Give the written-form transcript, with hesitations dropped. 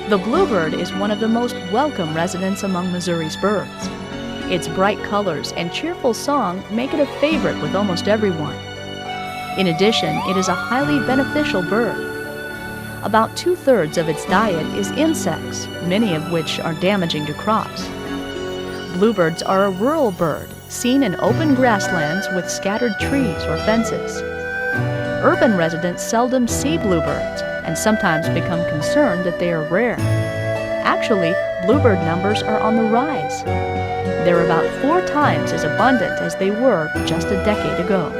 The bluebird is one of the most welcome residents among Missouri's birds. Its bright colors and cheerful song make it a favorite with almost everyone. In addition, it is a highly beneficial bird. About 2/3 of its diet is insects, many of which are damaging to crops. Bluebirds are a rural bird, seen in open grasslands with scattered trees or fences. Urban residents seldom see bluebirds and sometimes become concerned that they are rare. Actually, bluebird numbers are on the rise. They're about 4 times as abundant as they were just a decade ago.